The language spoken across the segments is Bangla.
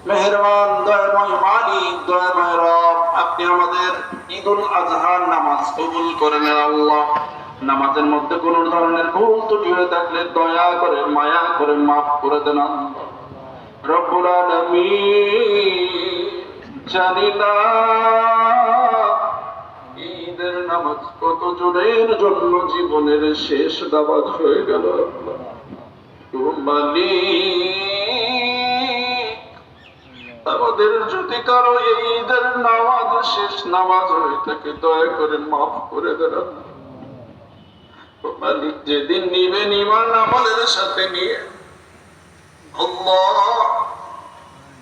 মেহেরবান দয়াময় মালিক, দয়াময় রব, আপনি আমাদের ঈদুল আজহার নামাজ কবুল করে নেন আল্লাহ। নামাজের মধ্যে কোন ধরনের ভুল ত্রুটি হয়ে থাকলে দয়া করে মায়া করে মাফ করে দেন আল্লাহ। রব্বুল আলামিন, জানি না ঈদের নামাজ কত জনের জন্য জীবনের শেষ নামাজ হয়ে গেল আল্লাহ। আমাদের যদি কারো এই ঈদের নামাজ শেষ নামাজ হয়ে থাকে দয়া করে মাফ করে দেন মালিক। যেদিন নিবেন ঈমান আমাদের সাথে নিয়ে আল্লাহ,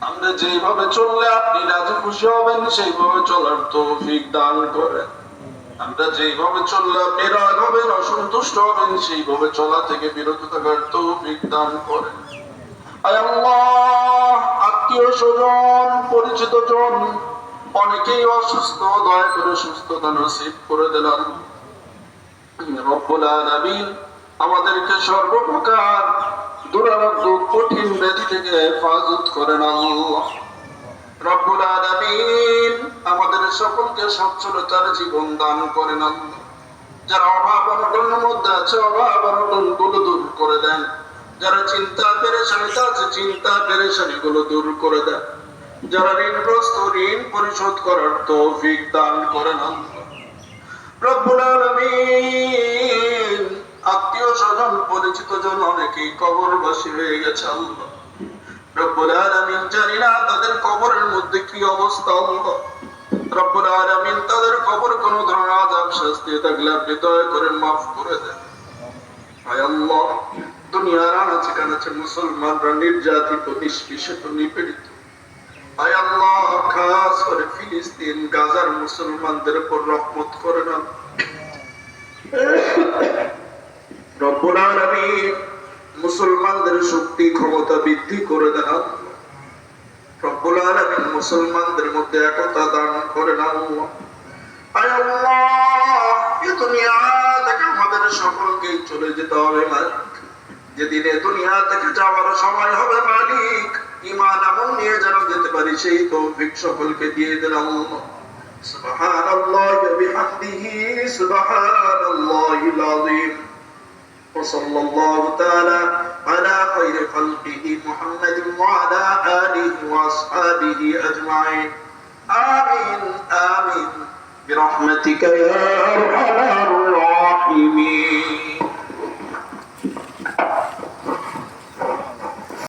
আমরা যেভাবে চললে আপনি রাজি খুশি হবেন সেইভাবে চলার তৌফিক দান করেন। আমরা যেভাবে চললে আপনি রাগ হবেন, অসন্তুষ্ট হবেন, সেইভাবে চলা থেকে বিরত থাকার তৌফিক দান করেন। আল্লাহ, আত্মীয় স্বজন পরিচিত জন অনেকেই অসুস্থ, দয়া করে সুস্থতা নসিব করে দিলেন রব্বুল আলামিন। আমাদেরকে সর্বপ্রকার দুরারোগ্য কঠিন ব্যাধি থেকে হেফাজত করেন আল্লাহ রব্বুল আলামিন। আমাদের সকলকে সচ্ছলতার জীবন দান করেন আল্লাহ। যারা অভাব অনটনের মধ্যে আছে অভাব অনটন গুলো দূর করে দেন। যারা চিন্তা পেরেশানিতে আছে চিন্তা পেরেশানি গুলো দূর করে দেন। যারা ঋণগ্রস্ত ঋণ পরিশোধ করার তৌফিক দান করেন আল্লাহ রব্বুল আলামিন। আত্মীয় স্বজন পরিচিত জন অনেকেই কবরবাসী হয়ে গেছে আল্লাহ রব্বুল আলামিন। জানি না তাদের কবরের মধ্যে কি অবস্থা আল্লাহ রব্বুল আলামিন। তাদের কবর কোন ধরনের আযাব শাস্তি থাকলে আপনি দয়া করে মাফ করে দেন আয় আল্লাহ। দুনিয়ার আনাচে কানাচে মুসলমানরা নির্যাতিত, নিষ্পেষিত, নিপীড়িত আয় আল্লাহ। খাস করে ফিলিস্তিন গাজার মুসলমানদের উপর রহমত করে না রব্বুল আলামিন। মুসলমানদের শক্তি ক্ষমতা বৃদ্ধি করে দেন রব্বুল আলামিন। মুসলমানদের মধ্যে একতা দান করে না আয় আল্লাহ। এই দুনিয়া থেকে আমাদের সকলকেই চলে যেতে হবে মালিক। যেদিনে দুনিয়া থেকে যাওয়ার সময় হবে মালিক, ঈমান আমল নিয়ে যেন যেতে পারি সেই তৌফিক সকলকে দিয়ে দেন আল্লাহ। সুবহানাল্লাহি ওয়া বিহামদিহি, সুবহানাল্লাহিল আযীম। وصلى الله تعالى على خير خلقه محمد وعلى آله وأصحابه أجمعين آمين آمين برحمتك يا أرحم الراحمين.